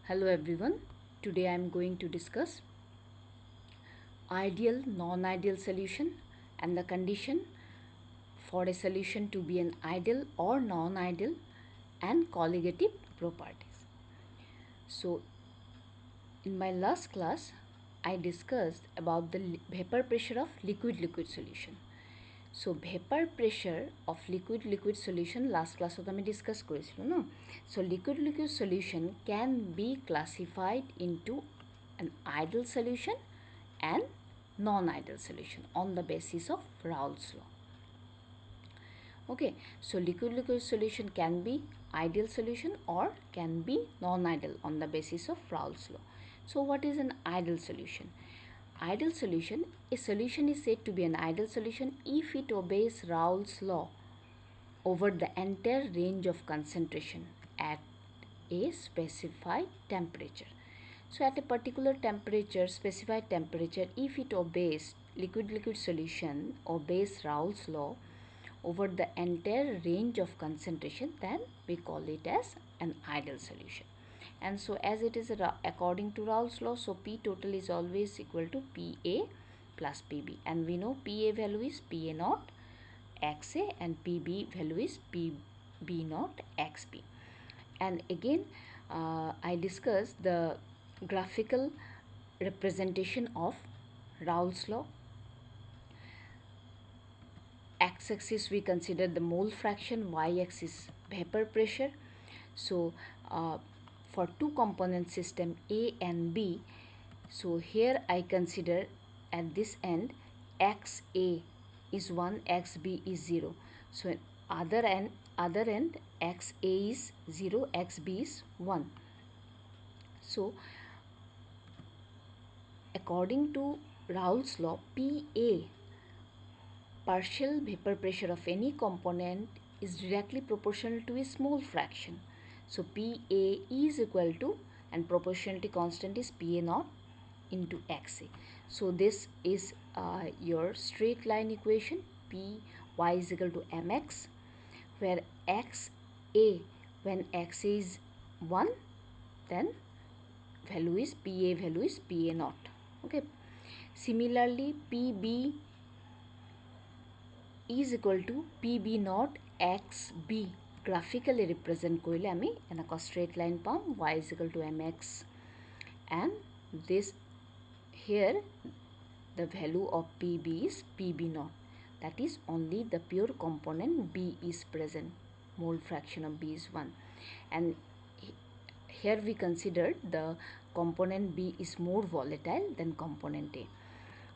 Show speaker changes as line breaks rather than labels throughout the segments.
Hello everyone. Today I am going to discuss ideal non-ideal solution and the condition for a solution to be an ideal or non-ideal and colligative properties. So in my last class I discussed about the vapor pressure of liquid solution. So vapor pressure of liquid solution last class আমি discuss করেছিল না. So liquid solution can be classified into an ideal solution and non-ideal solution on the basis of Raoult's law. Okay, so liquid solution can be ideal solution or can be non-ideal on the basis of Raoult's law. So what is an ideal solution? Ideal solution, a solution is said to be an ideal solution if it obeys Raoult's law over the entire range of concentration at a specified temperature. So at a particular temperature, specified temperature, if it obeys liquid solution obeys Raoult's law over the entire range of concentration, then we call it as an ideal solution. And so as it is according to Raoult's law, so P total is always equal to PA plus PB, and we know PA value is PA naught XA and PB value is PB naught XB. And again I discussed the graphical representation of Raoult's law. X-axis we consider the mole fraction, y-axis vapor pressure. So for two component system A and B, so here I consider at this end XA is 1, XB is 0. So other end XA is 0, XB is 1. So according to Raoult's law, PA, partial vapor pressure of any component, is directly proportional to its mole fraction. So PA is equal to, and proportionality constant is PA naught into XA. So this is your straight line equation. Py is equal to mx, where XA, when XA is 1, then value is PA value is PA naught. Okay. Similarly, PB is equal to PB naught XB. Graphically represent koile ami enaka straight line pam, y is equal to mx, and this here the value of PB is PB naught, that is only the pure component B is present, mole fraction of B is 1, and here we considered the component B is more volatile than component A.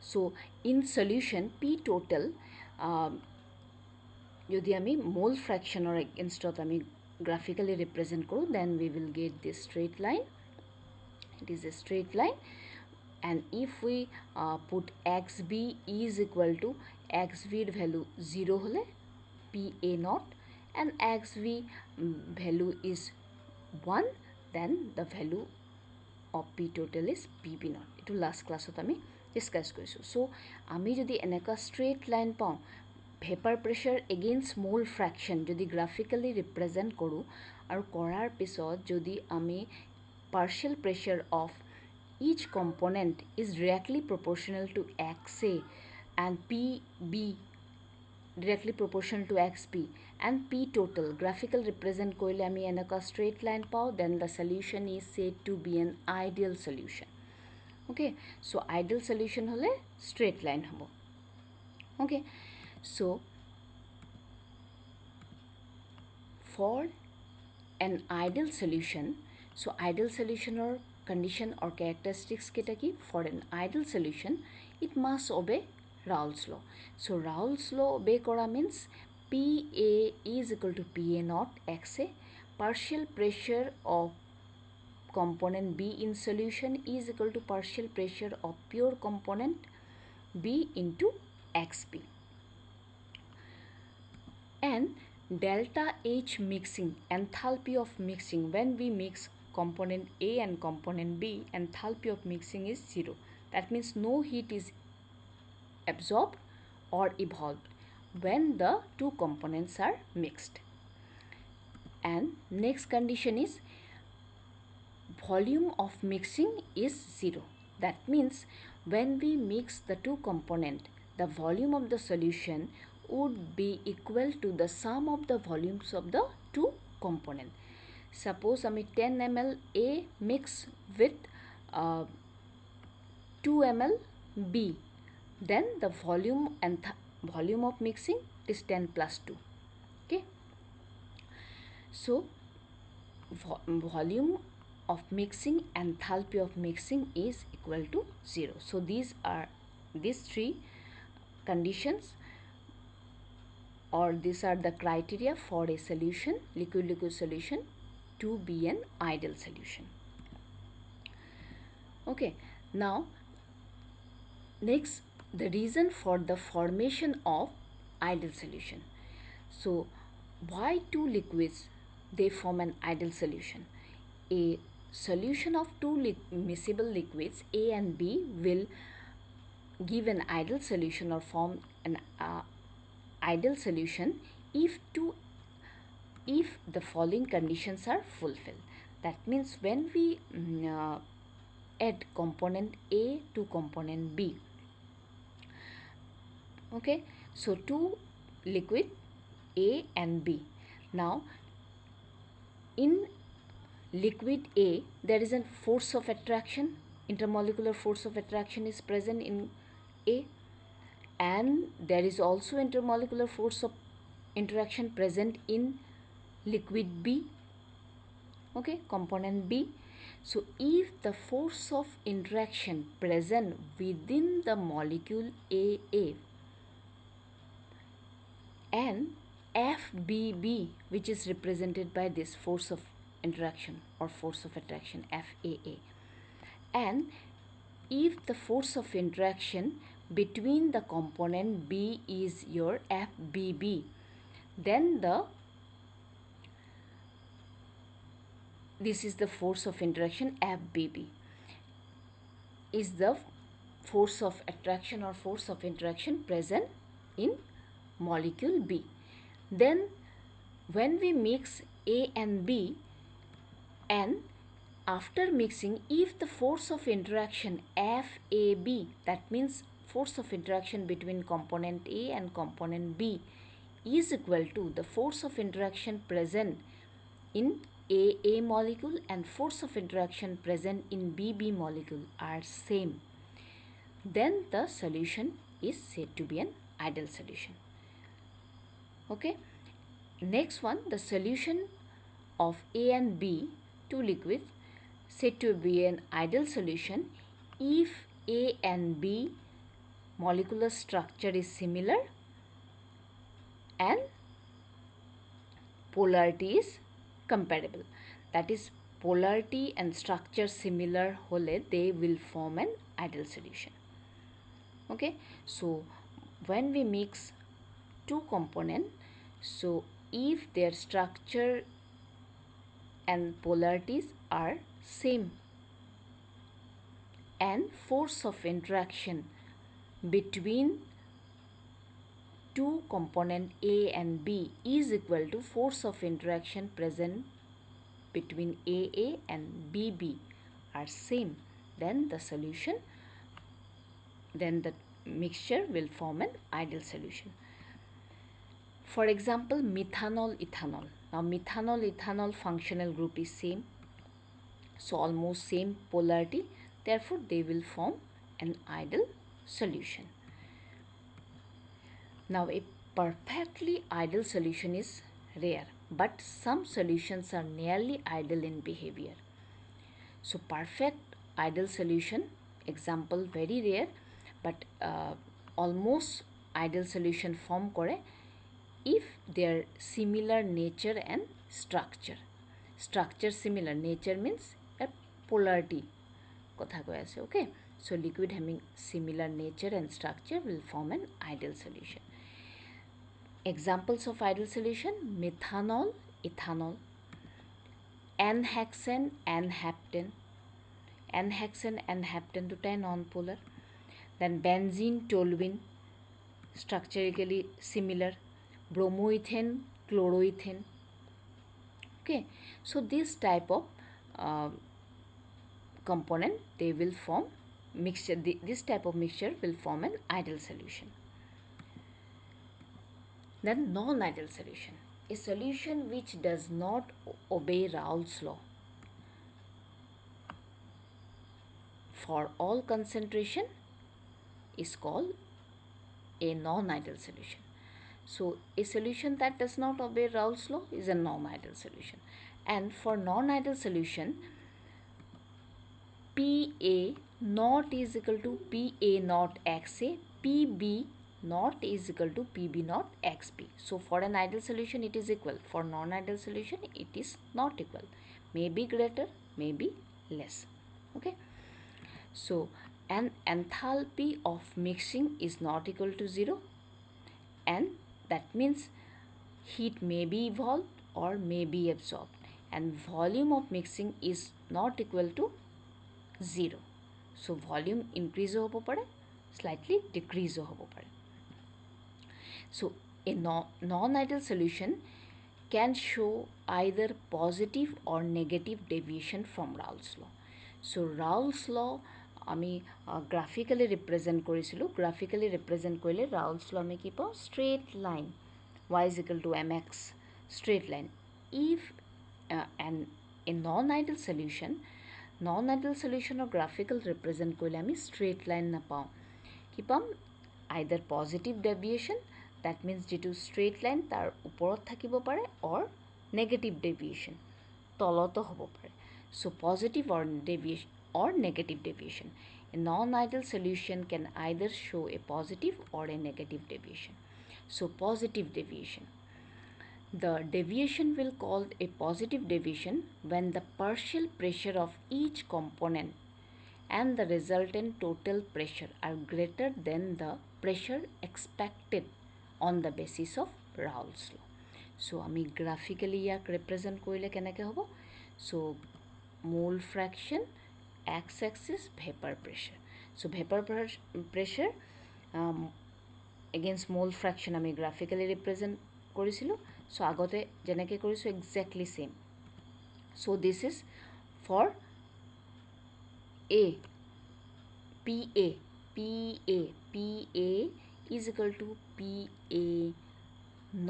So in solution P total যদি আমি মোল ফ্র্যাকশনৰ এগেইনষ্টত আমি গ্ৰাফিক্যালি represent কৰোঁ, then we will get this straight line. It is a straight line, and if we put xb is equal to xb value 0 hole PA naught and xv value is 1, then the value of P total is PB naught. Itu last class আমি discuss কৰিছোঁ. So আমি যদি এনেকা straight line পাওঁ, vapor pressure against mole fraction যদি গ্ৰাফিক্যালি represent কৰোঁ, আৰু কৰাৰ পিছত যদি আমি partial pressure of each component is directly proportional to XA and PB directly proportional to XB and P total graphical represent koile ami enaka straight line pao, then the solution is said to be an ideal solution. Okay, so ideal solution hole straight line hobo. Okay, so for an ideal solution, so ideal solution or condition or characteristics keta ki, for an ideal solution it must obey Raoult's law. So Raoult's law obey kora means PA is equal to PA naught XA, partial pressure of component B in solution is equal to partial pressure of pure component B into XB, and delta H mixing, enthalpy of mixing, when we mix component A and component B, enthalpy of mixing is 0. That means no heat is absorbed or evolved when the two components are mixed. And next condition is volume of mixing is 0. That means when we mix the two components, the volume of the solution would be equal to the sum of the volumes of the two components. Suppose I 10 ml A mix with 2 ml B, then the volume and volume of mixing is 10 plus 2. Okay, so volume of mixing, enthalpy of mixing is equal to 0. So these are these three conditions, or these are the criteria for a solution, liquid-liquid solution, to be an ideal solution. Okay, now next, the reason for the formation of ideal solution. So why two liquids they form an ideal solution? A solution of two miscible liquids A and B will give an ideal solution or form an ideal solution if the following conditions are fulfilled. That means when we add component A to component B. Okay, so two liquid A and B. Now in liquid A, there is a force of attraction, intermolecular force of attraction is present in A, and there is also intermolecular force of interaction present in liquid B. Okay, component B. So if the force of interaction present within the molecule AA and FBB, which is represented by this force of interaction or force of attraction FAA, and if the force of interaction between the component B is your FBB, then this is the force of interaction FBB is the force of attraction or force of interaction present in molecule B. Then when we mix A and B, and after mixing, if the force of interaction FAB, that means force of interaction between component A and component B, is equal to the force of interaction present in AA molecule and force of interaction present in BB molecule are same, then the solution is said to be an ideal solution. Okay, next one, the solution of A and B, two liquids, said to be an ideal solution if A and B molecular structure is similar and polarity is comparable. That is, polarity and structure similar hole, they will form an ideal solution. Okay, so when we mix two components, so if their structure and polarities are same and force of interaction between two component A and B is equal to force of interaction present between AA and BB are same, then the solution, then the mixture will form an ideal solution. For example, methanol, ethanol. Now methanol, ethanol functional group is same, so almost same polarity, therefore they will form an ideal solution. Now a perfectly ideal solution is rare, but some solutions are nearly ideal in behavior. So perfect ideal solution, example very rare, but almost ideal solution form kore if their similar nature and structure. Structure similar, nature means a polarity kotha koi ase. Okay, so liquid having similar nature and structure will form an ideal solution. Examples of ideal solution: methanol, ethanol, N-hexane, N-heptane. N-hexane, N-heptane দুটাই non-polar. Then benzene, toluene, structurally similar. Bromoethane, chloroethane. Okay, so this type of component, they will form mixture. This type of mixture will form an ideal solution. Then non-ideal solution, a solution which does not obey Raoult's law for all concentration is called a non-ideal solution. So a solution that does not obey Raoult's law is a non-ideal solution. And for non-ideal solution, PA not is equal to PA not XA, PB not is equal to PB not XB. So for an ideal solution it is equal. For non-ideal solution it is not equal. May be greater, may be less. Okay. So an enthalpy of mixing is not equal to 0, and that means heat may be evolved or may be absorbed, and volume of mixing is not equal to 0. So volume increase hobo pare, slightly decrease hobo pare. So a non-ideal solution can show either positive or negative deviation from Raoult's law. So Raoult's law আমি graphically represent করেছিল। Graphically represent করলে রাউলস ল আমি কি পাও, straight line y is equal to mx, straight line. If a non-ideal solution or graphical represent করলে আমি straight line না পাও, কি পাম, either positive deviation, that means যেটো straight line তার ওপৰত থাকিব পাৰে, or negative deviation তলতো হ'ব পাৰে. So positive or negative deviation. A non-ideal solution can either show a positive or a negative deviation. So positive deviation. The deviation will called a positive deviation when the partial pressure of each component and the resultant total pressure are greater than the pressure expected on the basis of Raoult's law. So আমি graphically ইয়াক represent কৰিলে কেনেকৈ হ'ব? So mole fraction, x-axis, vapor pressure. So vapor pressure against mole fraction আমি graphically represent কৰিছিলোঁ. So আগতে যেনেকৈ কৰিছোঁ exactly same. So this is for A, PA is equal to PA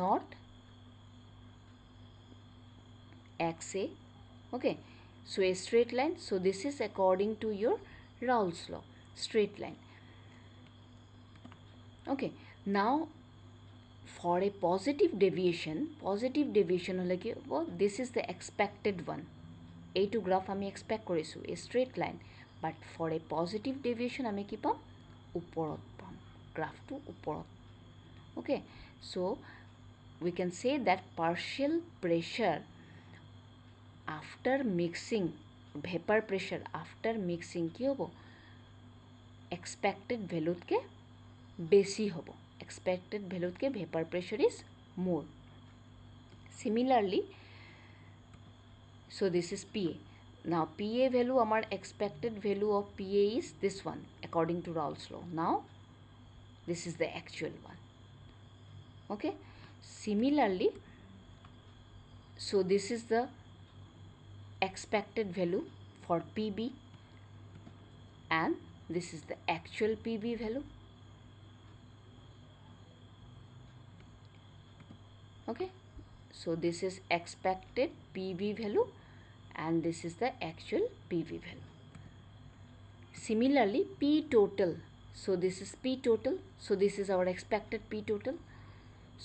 not XA. Okay, so a straight line. So this is according to your Raoult's law, straight line. Okay, now for a positive deviation হলে কি হ'ব, this is the expected one. এইটো graph আমি expect কৰিছোঁ a straight line, but for a positive deviation আমি কি পাম, ওপৰত পাম, গ্রাফটো ওপৰত. Okay, so we can say that partial pressure after mixing, vapor pressure after mixing কি হ'ব, expected value কে বেছি হ'ব. Expected value K vapor pressure is more. Similarly, so this is PA. Now PA value, our expected value of PA is this one according to Raoult's law. Now this is the actual one. Okay, similarly, so this is the expected value for PB and this is the actual PB value. Okay, so this is expected PB value and this is the actual PV value. Similarly, P total. So this is P total. So this is our expected P total.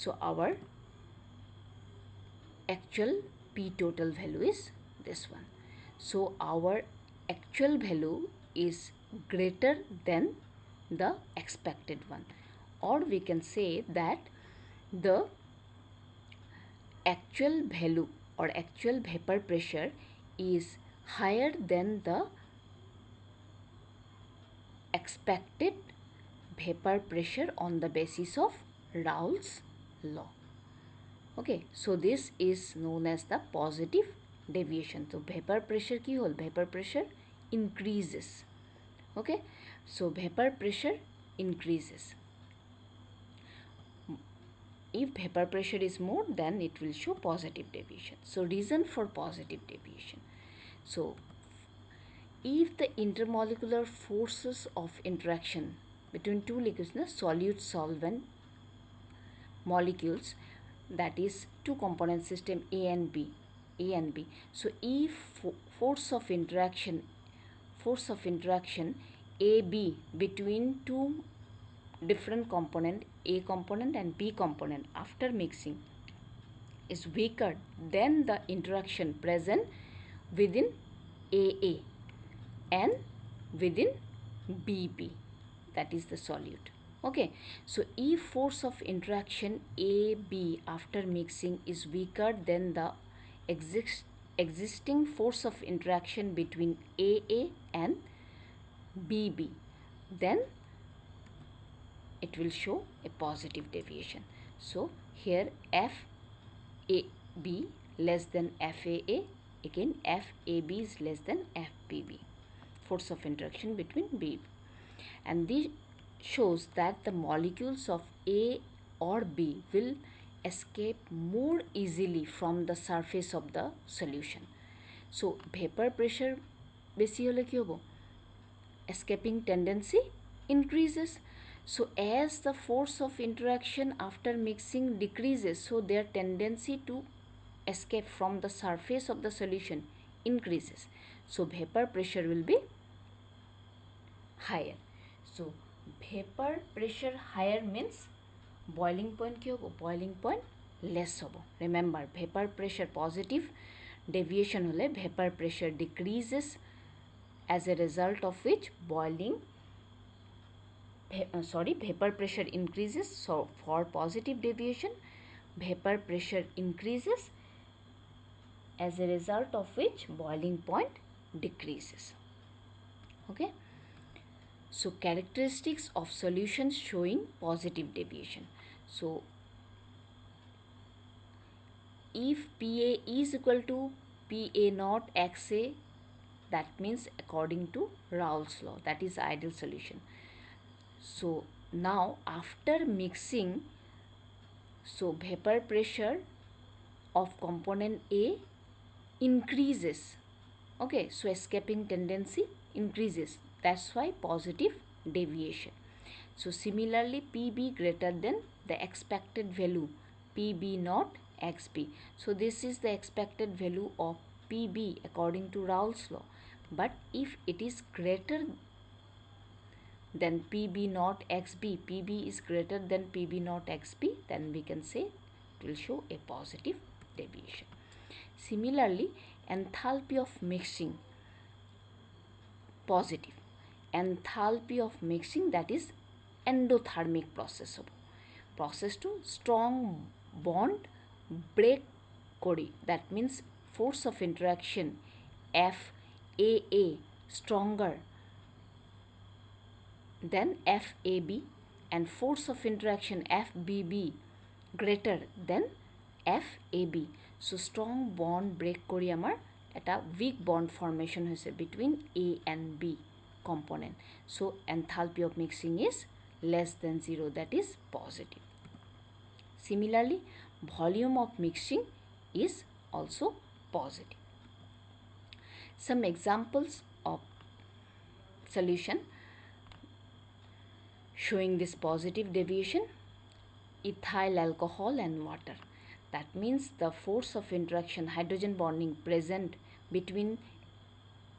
So our actual P total value is this one. So our actual value is greater than the expected one, or we can say that the actual value or actual vapor pressure is higher than the expected vapor pressure on the basis of Raoult's law. Okay, so this is known as the positive deviation. So vapor pressure ki hol, vapor pressure increases. Okay, so vapor pressure increases. If vapor pressure is more, then it will show positive deviation. So reason for positive deviation. So if the intermolecular forces of interaction between two liquids, solute solvent molecules, that is two component system A and B, so if force of interaction AB between two different component, A component and B component, after mixing is weaker than the interaction present within AA and within BB, that is the solute. Okay, so if force of interaction AB after mixing is weaker than the existing force of interaction between AA and BB, then it will show a positive deviation. So here FAB less than FAA, again FAB is less than FBB, force of interaction between B, and this shows that the molecules of A or B will escape more easily from the surface of the solution. So vapor pressure বেশি হলে কি হবো? Escaping tendency increases. So as the force of interaction after mixing decreases, so their tendency to escape from the surface of the solution increases. So vapor pressure will be higher. So vapor pressure higher means boiling point ki hobo? Boiling point less hobo. Remember, vapor pressure positive deviation hole vapor pressure decreases, as a result of which vapor pressure increases. So for positive deviation, vapor pressure increases, as a result of which boiling point decreases. Okay, so characteristics of solutions showing positive deviation. So if PA is equal to PA naught XA, that means according to Raoult's law, that is ideal solution. So now after mixing, so vapor pressure of component A increases. Okay, so escaping tendency increases, that's why positive deviation. So similarly, PB greater than the expected value PB naught XB. So this is the expected value of PB according to Raoult's law. But if it is greater than PB naught XB, PB is greater than PB naught XB, then we can say it will show a positive deviation. Similarly, enthalpy of mixing positive. Enthalpy of mixing, that is endothermic process hobo. Process to strong bond break kori, that means force of interaction FAA stronger than FAB and force of interaction FBB greater than FAB. So strong bond break kori amar eta weak bond formation hoise between A and B component. So enthalpy of mixing is less than 0, that is positive. Similarly, volume of mixing is also positive. Some examples of solution showing this positive deviation: ethyl alcohol and water. That means the force of interaction, hydrogen bonding present between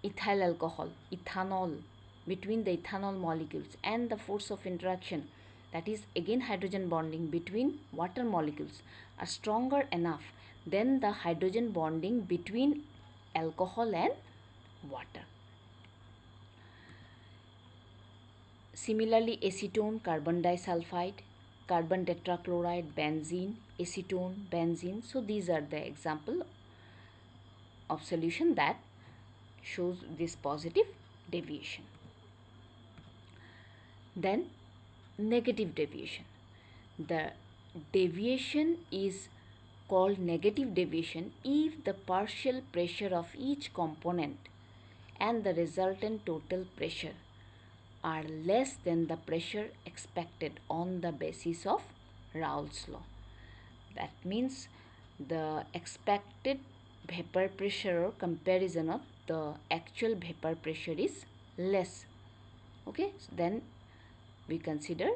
ethyl alcohol, ethanol, between the ethanol molecules, and the force of interaction, that is again hydrogen bonding between water molecules, are stronger enough than the hydrogen bonding between alcohol and water. Similarly, acetone, carbon disulfide, carbon tetrachloride, benzene, acetone, benzene. So these are the example of solution that shows this positive deviation. Then negative deviation. The deviation is called negative deviation if the partial pressure of each component and the resultant total pressure are less than the pressure expected on the basis of Raoult's law. That means the expected vapor pressure or comparison of the actual vapor pressure is less. Okay, so then we consider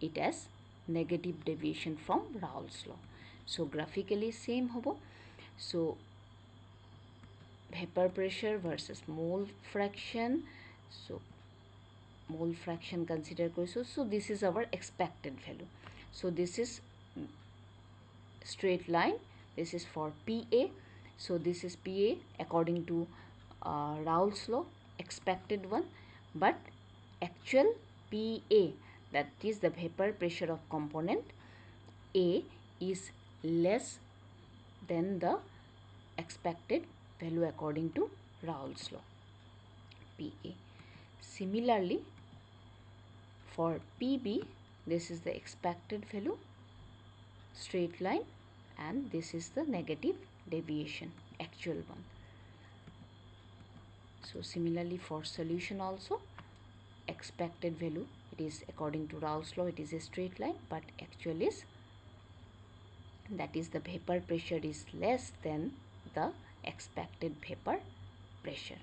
it as negative deviation from Raoult's law. So graphically same hobo. So vapor pressure versus mole fraction. So mole fraction consider korisu. So this is our expected value. So this is straight line. This is for PA. So this is PA according to Raoult's law, expected one, but actual PA, that is the vapor pressure of component A, is less than the expected value according to Raoult's law, PA. Similarly, for PB, this is the expected value, straight line, and this is the negative deviation, actual one. So similarly for solution also, expected value, it is according to Raoult's law, it is a straight line, but actual is, that is the vapor pressure is less than the expected vapor pressure.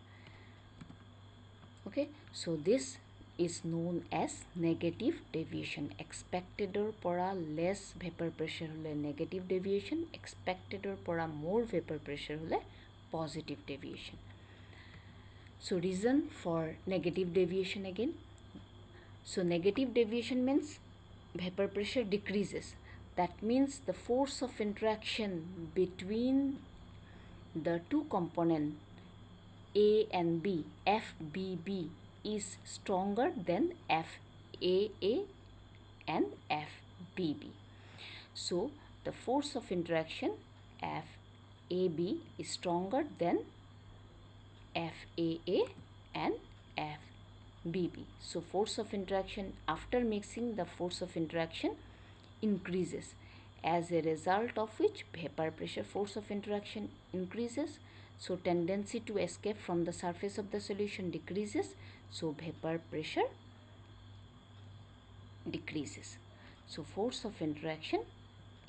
Okay, so this is known as negative deviation. Expected or pora less vapor pressure hole negative deviation, expected or pora more vapor pressure hole positive deviation. So reason for negative deviation again. So negative deviation means vapor pressure decreases. That means the force of interaction between the two components A and B, FBB, is stronger than FAA and FBB. So the force of interaction FAB is stronger than FAA and FBB. So force of interaction, after mixing, the force of interaction increases, as a result of which vapor pressure force of interaction increases. So tendency to escape from the surface of the solution decreases. So vapor pressure decreases. So force of interaction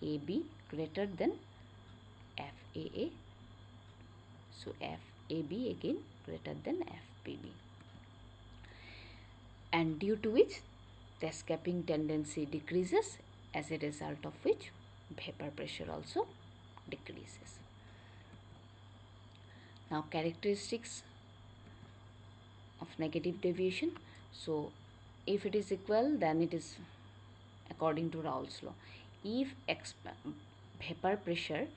AB greater than FAA. So FAB again greater than FBB. And due to which the escaping tendency decreases, as a result of which vapor pressure also decreases. Now characteristics of negative deviation. So if it is equal, then it is according to Raoult's law. If vapor pressure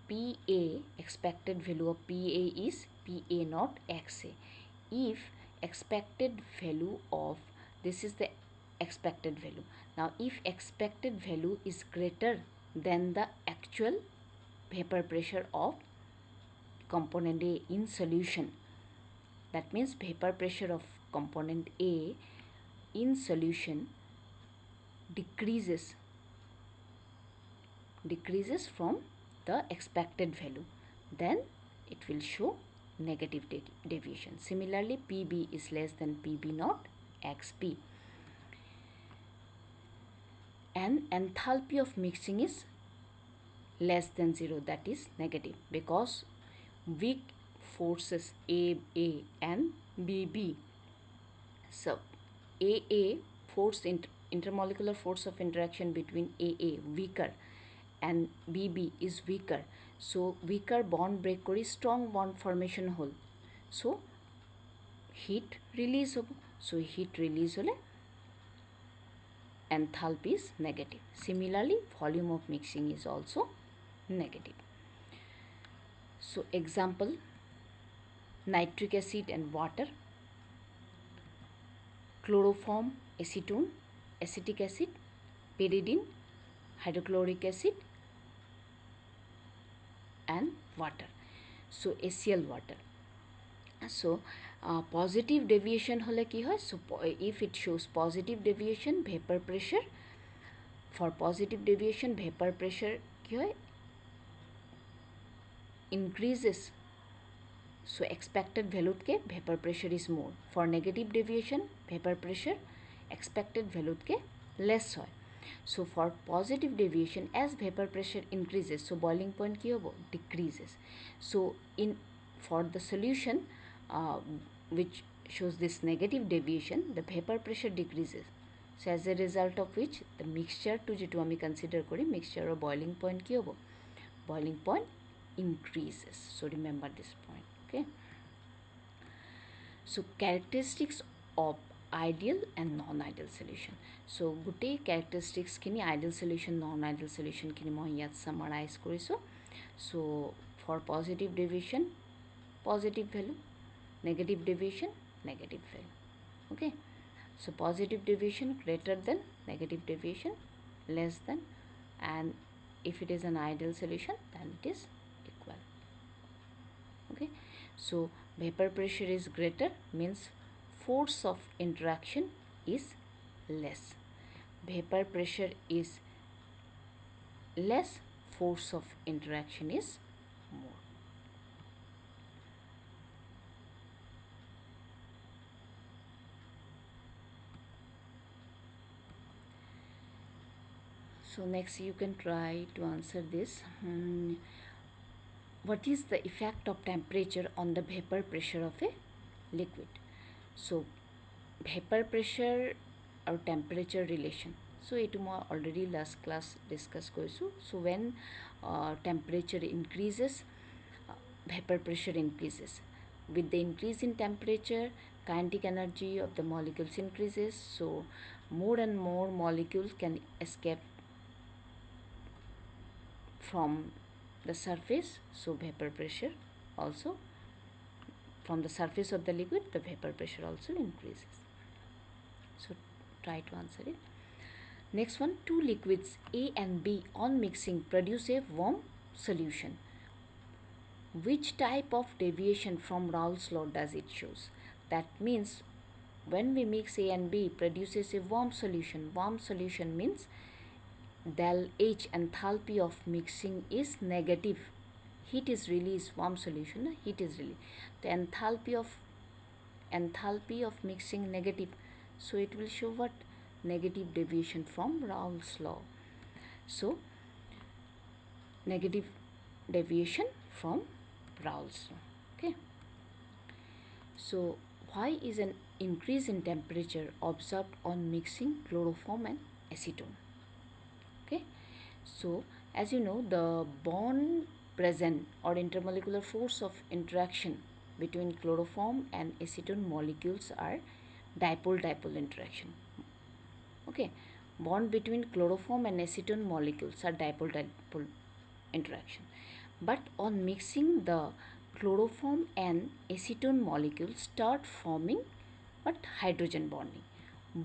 PA, expected value of PA is PA naught XA. If expected value of, this is the expected value. Now if expected value is greater than the actual vapor pressure of component A in solution, that means vapor pressure of component A in solution decreases from the expected value, then it will show negative deviation. Similarly, PB is less than PB naught XP. And enthalpy of mixing is less than 0, that is negative, because weak forces AA and BB. So AA, force intermolecular force of interaction between AA weaker and BB is weaker. So weaker bond break kori strong bond formation hole. So heat release hobo. So heat release hole enthalpy is negative. Similarly, volume of mixing is also negative. So example, nitric acid and water, chloroform, acetone, acetic acid, pyridine, hydrochloric acid and water. So HCl water. So positive deviation hole ki hoy? So if it shows positive deviation, vapor pressure, for positive deviation vapor pressure ki hoy? Increases. So expected value ke vapor pressure is more. For negative deviation vapor pressure expected value ke less hoy. So for positive deviation, as vapor pressure increases, so boiling point ki hobo? Decreases. So in for the solution which shows this negative deviation, the vapor pressure decreases. So as a result of which the mixture to যেটো আমি consider করি mixture or boiling point কি হবো, boiling point increases. So remember this point. Okay, so characteristics of ideal and non-ideal solution. So গোটেই characteristics খিনি ideal solution non-ideal solution খিনি মই ইয়াত summarize কৰিছোঁ. So for positive deviation, positive value, negative deviation, negative value. Okay, so positive deviation greater than, negative deviation less than, and if it is an ideal solution then it is equal. Okay, so vapor pressure is greater means force of interaction is less. Vapor pressure is less, force of interaction is more. So next you can try to answer this. What is the effect of temperature on the vapor pressure of a liquid? So vapor pressure or temperature relation. So it মই already last class discuss কৰিছোঁ. So when temperature increases, vapor pressure increases. With the increase in temperature, kinetic energy of the molecules increases. So more and more molecules can escape from the surface. So vapor pressure also, from the surface of the liquid, the vapor pressure also increases. So try to answer it. Next one, two liquids A and B on mixing produce a warm solution. Which type of deviation from Raoult's law does it shows? That means when we mix A and B produces a warm solution. Warm solution means del H enthalpy of mixing is negative. Heat is released, warm solution, heat is released. The enthalpy of mixing negative. So it will show what? Negative deviation from Raoult's law. So negative deviation from Raoult's law. Okay. So why is an increase in temperature observed on mixing chloroform and acetone? Okay, so as you know, the bond present or intermolecular force of interaction between chloroform and acetone molecules are dipole-dipole interaction. Okay, bond between chloroform and acetone molecules are dipole-dipole interaction. But on mixing, the chloroform and acetone molecules start forming what? Hydrogen bonding,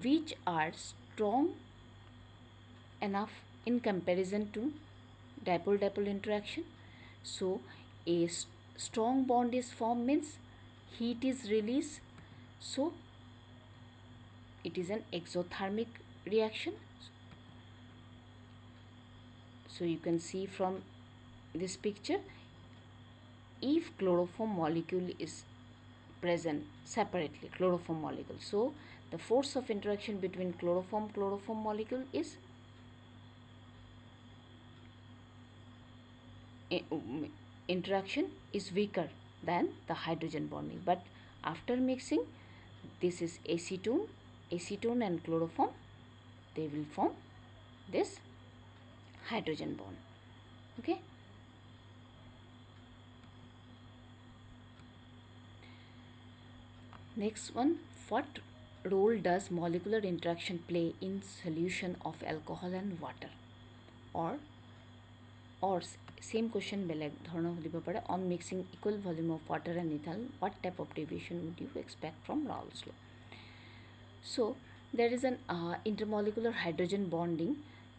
which are strong enough in comparison to dipole-dipole interaction. So a strong bond is formed means heat is released. So it is an exothermic reaction. So you can see from this picture, if chloroform molecule is present separately, chloroform molecule, so the force of interaction between chloroform molecule is interaction is weaker than the hydrogen bonding. But after mixing, this is acetone and chloroform, they will form this hydrogen bond. Okay. Next one, what role does molecular interaction play in solution of alcohol and water? Or same question বেলেগ ধৰণৰ দিব পাৰে, on mixing equal volume of water and ethanol, what type of deviation would you expect from Raoult's law? So there is an intermolecular hydrogen bonding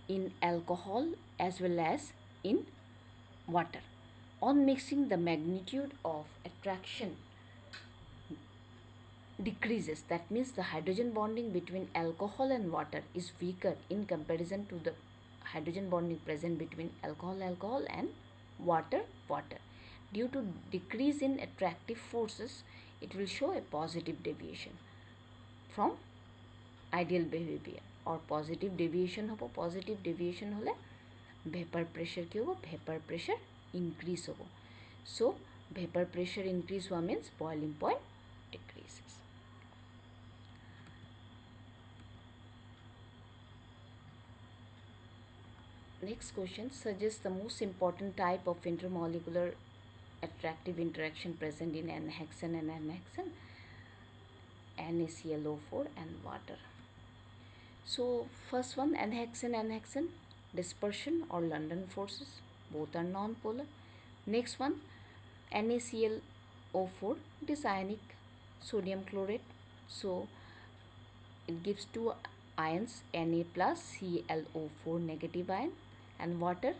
in alcohol as well as in water. On mixing, the magnitude of attraction decreases. That means the hydrogen bonding between alcohol and water is weaker in comparison to the hydrogen bonding present between alcohol and water. Due to decrease in attractive forces, it will show a positive deviation from ideal behavior, or positive deviation hobo. Positive deviation hole vapor pressure ki hobo? Vapor pressure increase hobo. So vapor pressure increase हुआ means boiling point decreases. Next question, suggest the most important type of intermolecular attractive interaction present in N-hexane and N-hexane, NaClO4 and water. So first one, N-hexane, dispersion or London forces, both are non-polar. Next one, NaClO4, it is ionic sodium chlorate. So it gives two ions, Na plus ClO4 negative ion, and water,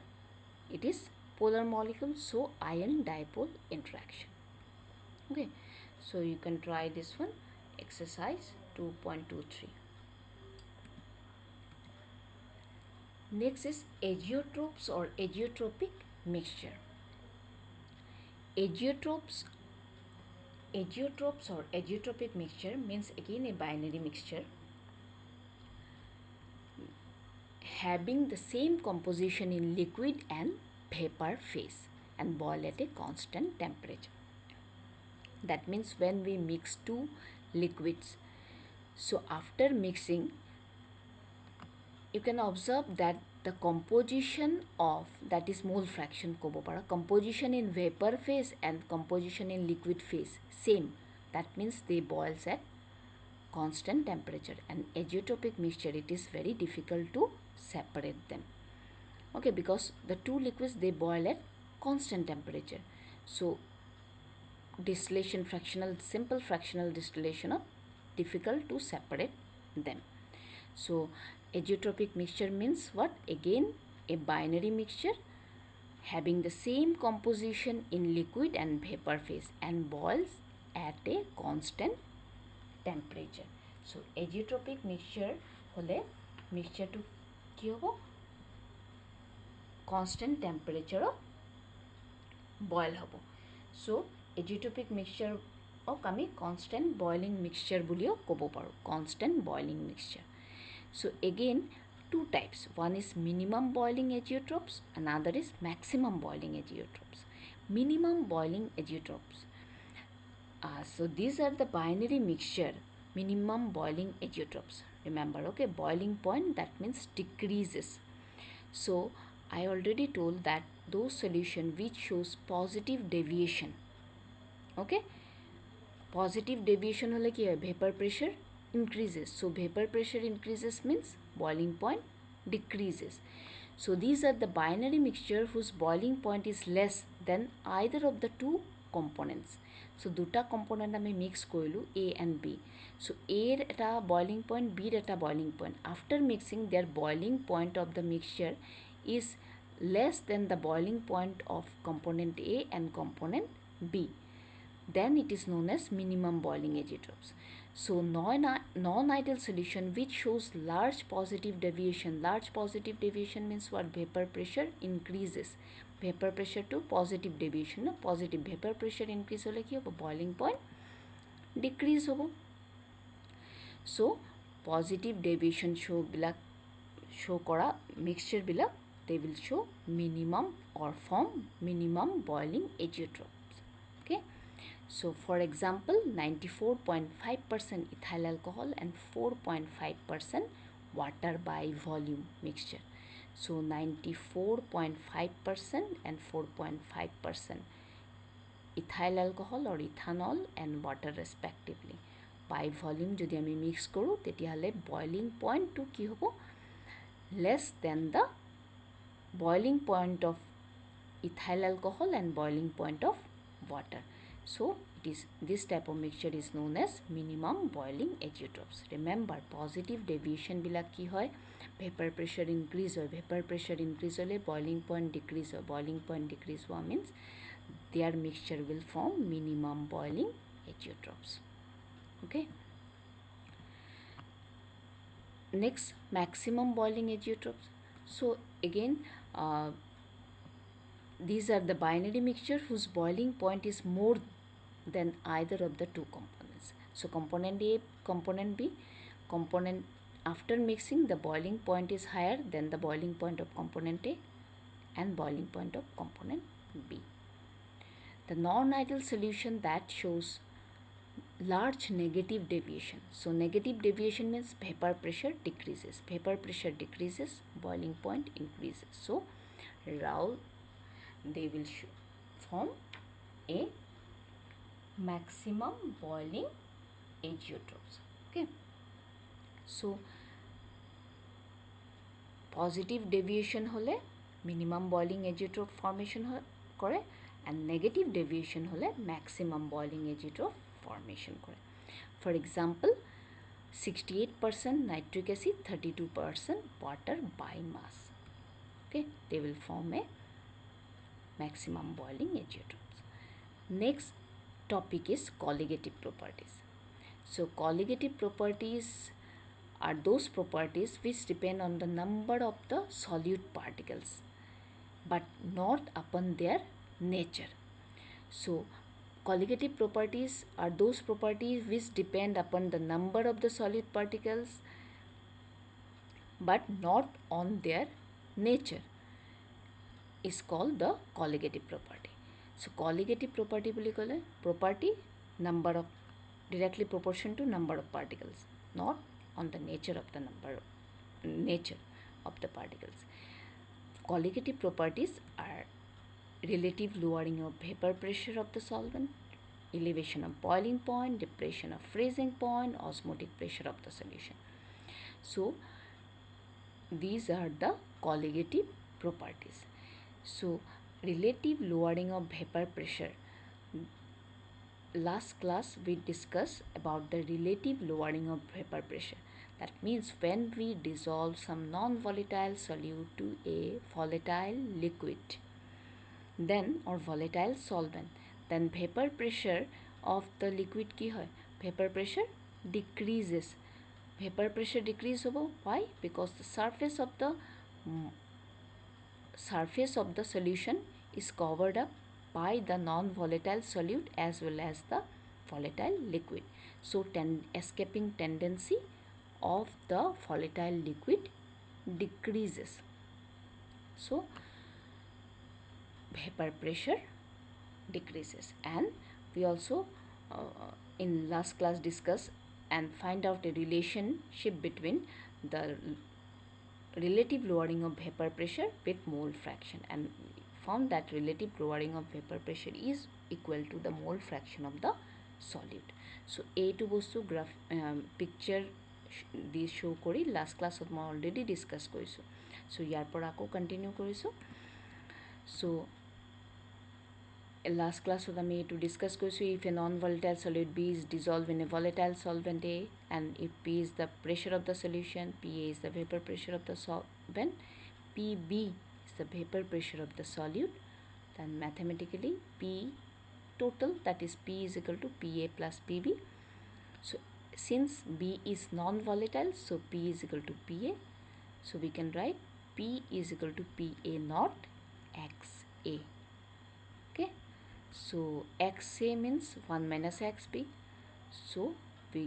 it is polar molecule, so ion dipole interaction. Okay, so you can try this one, exercise 2.23. Next is azeotropes or azeotropic mixture. Azeotropes or azeotropic mixture means again a binary mixture having the same composition in liquid and vapor phase and boil at a constant temperature. That means when we mix two liquids, so after mixing, you can observe that the composition of, that is mole fraction kobo para, composition in vapor phase and composition in liquid phase same. That means they boils at constant temperature. And azeotropic mixture, it is very difficult to separate them. Okay, because the two liquids, they boil at constant temperature. So distillation fractional, simple fractional distillation of difficult to separate them. So azeotropic mixture means what? Again a binary mixture having the same composition in liquid and vapor phase and boils at a constant temperature. So azeotropic mixture hole mixture to ki hobo constant temperature of boil hobo. So azeotropic mixture ok ami constant boiling mixture buliyo kobo paru, constant boiling mixture. So again two types, one is minimum boiling azeotropes, another is maximum boiling azeotropes. Minimum boiling azeotropes, so these are the binary mixture, minimum boiling azeotropes. Remember, okay, boiling point, that means decreases. So I already told that those solution which shows positive deviation, okay, positive deviation hole ki hoy, vapor pressure increases. So vapor pressure increases means boiling point decreases. So these are the binary mixture whose boiling point is less than either of the two components. So duta component ami mix koilu, A and B. So A eta boiling point, B eta boiling point. After mixing, their boiling point of the mixture is less than the boiling point of component A and component B. Then it is known as minimum boiling azeotropes. So non-ideal solution which shows large positive deviation. Large positive deviation means what? Vapor pressure increases. Vapor pressure to positive deviation. No? Positive vapor pressure increase hole ki hobo? Boiling point decrease hobo. So positive deviation show kora mixture bilak, they will show minimum or form minimum boiling azeotropes. Okay. So for example, 94.5% ethyl alcohol and 4.5% water by volume mixture. So 94.5% and 4.5% ethyl alcohol or ethanol and water respectively. By volume jodi ami mix koru, teti hale boiling point to ki hobo? Less than the boiling point of ethyl alcohol and boiling point of water. So it is, this type of mixture is known as minimum boiling azeotropes. Remember, positive deviation bilak ki hoy? Vapor pressure increase hoy. Vapor pressure increase hole boiling point decrease hoy. Boiling point decrease hua means their mixture will form minimum boiling azeotropes. Okay. Next, maximum boiling azeotropes. So again, these are the binary mixture whose boiling point is more than either of the two components. So component A, component B, component, after mixing, the boiling point is higher than the boiling point of component A and boiling point of component B. The non-ideal solution that shows large negative deviation. So negative deviation means vapor pressure decreases. Vapor pressure decreases, boiling point increases. So Raoult, they will form a maximum boiling azeotropes. Okay. So positive deviation hole minimum boiling azeotrope formation করে and negative deviation hole maximum boiling azeotrope formation করে. For example, 68% nitric acid, 32% water by mass. Okay, they will form a maximum boiling azeotropes. Next topic is colligative properties. So colligative properties are those properties which depend on the number of the solute particles but not upon their nature. So colligative properties are those properties which depend upon the number of the solute particles but not on their nature is called the colligative property. So colligative property boli kole property number of directly proportion to number of particles, not on the nature of the nature of the particles. Colligative properties are relative lowering of vapor pressure of the solvent, elevation of boiling point, depression of freezing point, osmotic pressure of the solution. So these are the colligative properties. So relative lowering of vapor pressure. Last class we discussed about the relative lowering of vapor pressure. That means when we dissolve some non-volatile solute to a volatile liquid, then or volatile solvent, then vapor pressure of the liquid ki hoy? Vapor pressure decreases. Vapor pressure decrease hobo. Why? Because the surface of the solution is covered up by the non-volatile solute as well as the volatile liquid. So escaping tendency of the volatile liquid decreases. So vapor pressure decreases. And we also in last class discuss and find out a relationship between the relative lowering of vapor pressure with mole fraction, and found that relative lowering of vapor pressure is equal to the mole fraction of the solute. So এইটো বস্তু graph picture দি show' কৰি last ক্লাছত মই already discuss কৰিছোঁ. চ' ইয়াৰ পৰা আকৌ continue কৰিছোঁ. চ' last class with me to discuss if a non-volatile solute B is dissolved in a volatile solvent A, and if P is the pressure of the solution, PA is the vapor pressure of the solvent, PB is the vapor pressure of the solute, then mathematically P total, that is P is equal to PA plus PB. So since B is non-volatile, so P is equal to PA. So we can write P is equal to PA naught XA. Okay. So XA means 1 minus XB. So we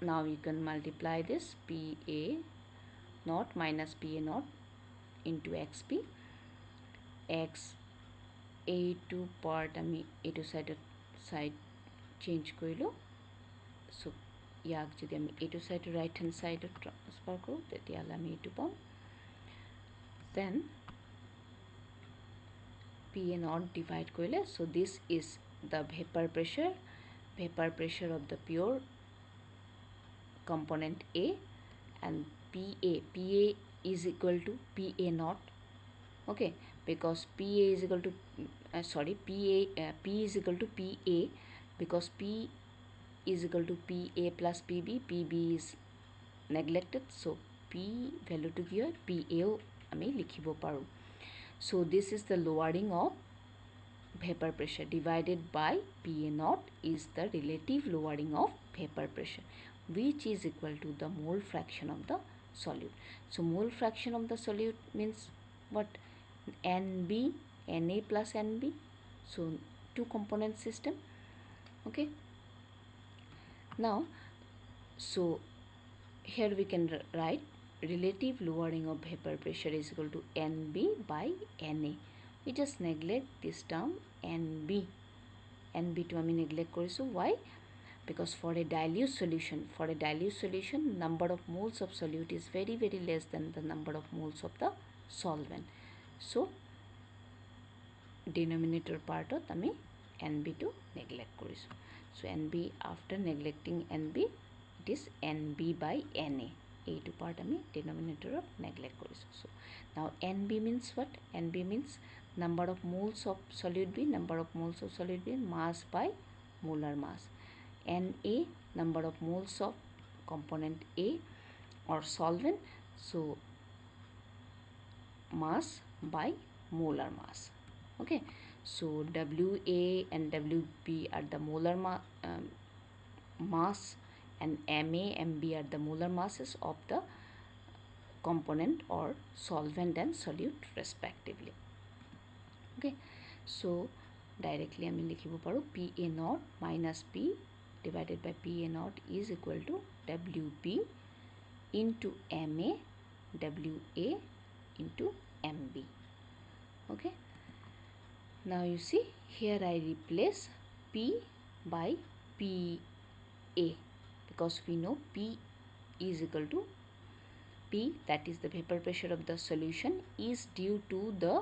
now you can multiply this PA naught minus PA naught into XB. X A2 part আমি A2 side change কৰিলো. So ইয়াক যদি আমি A2 side right hand side transfer কৰো তেতিয়াহলে আমি এইটো পাম. Then PA naught divide koile. So this is the vapor pressure of the pure component A, and PA is equal to PA naught. Okay, because PA is equal to P is equal to PA, because P is equal to PA plus PB. PB is neglected, so P value to here PA আমি লিখিব পাৰো. So this is the lowering of vapor pressure divided by PA naught is the relative lowering of vapor pressure, which is equal to the mole fraction of the solute. So mole fraction of the solute means what? NB, Na plus NB. So two component system. Okay. Now, so here we can write relative lowering of vapor pressure is equal to NB by Na. we just neglect this term NB. NB to আমি neglect কৰিছোঁ. Why? Because for a dilute solution, number of moles of solute is very less than the number of moles of the solvent. So denominator part of আমি NB to neglect কৰিছোঁ. So NB, after neglecting NB, it is NB by NA. এইটো part আমি denominator of neglect কৰিছোঁ. So now NB means what? NB means number of moles of solute B, number of moles of solute B, mass by molar mass. Na, number of moles of component A or solvent, so mass by molar mass. Okay, so Wa and Wb are the molar mass, and Ma, Mb are the molar masses of the component or solvent and solute respectively. Okay, so directly আমি লিখিব পাৰোঁ Pa naught minus P divided by Pa naught is equal to Wb into Ma Wa into Mb. Okay, now you see here I replace P by Pa because we know P is equal to P, that is the vapor pressure of the solution, is due to the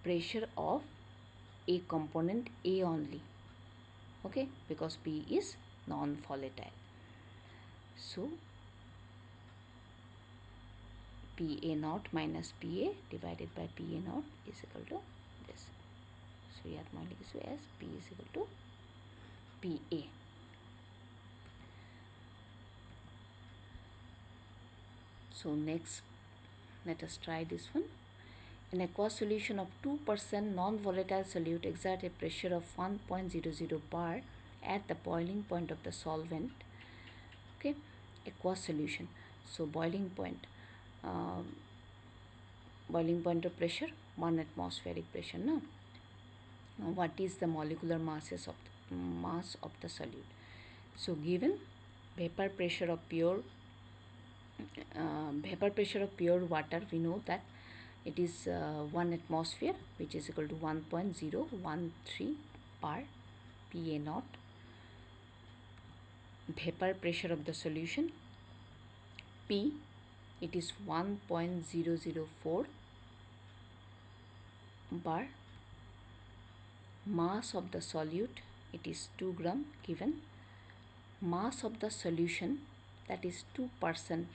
pressure of a component A only. Okay, because P is non-volatile. So Pa naught minus Pa divided by Pa naught is equal to this. So here I লিখিছোঁ as P is equal to Pa. So next, let us try this one. An aqueous solution of 2% non-volatile solute exert a pressure of 1.00 bar at the boiling point of the solvent. Okay, aqueous solution. So boiling point of pressure 1 atmospheric pressure. No. Now what is the molecular mass of the solute? So given vapor pressure of pure water, we know that it is 1 atmosphere, which is equal to 1.013 bar Pa naught. Vapor pressure of the solution P, it is 1.004 bar. Mass of the solute, it is 2 gram given. Mass of the solution, that is 2%.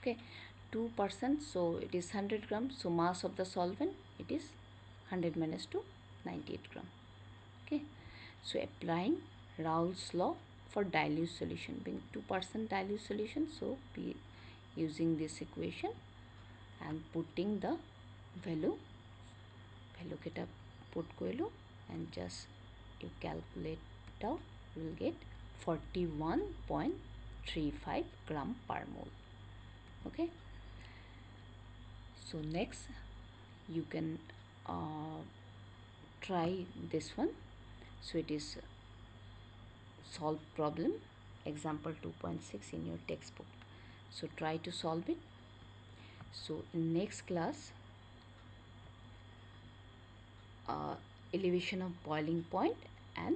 Okay, 2%, so it is 100 grams. So mass of the solvent, it is 100 minus 2, 98 gram. Okay, so applying Raoult's law for dilute solution, being 2% dilute solution, so be using this equation and putting the value কেটা put কৰিলোঁ and just you calculate out, you will get 41.35 gram per mole. Okay, so next you can try this one. So it is solve problem example 2.6 in your textbook. So try to solve it. So in next class, elevation of boiling point and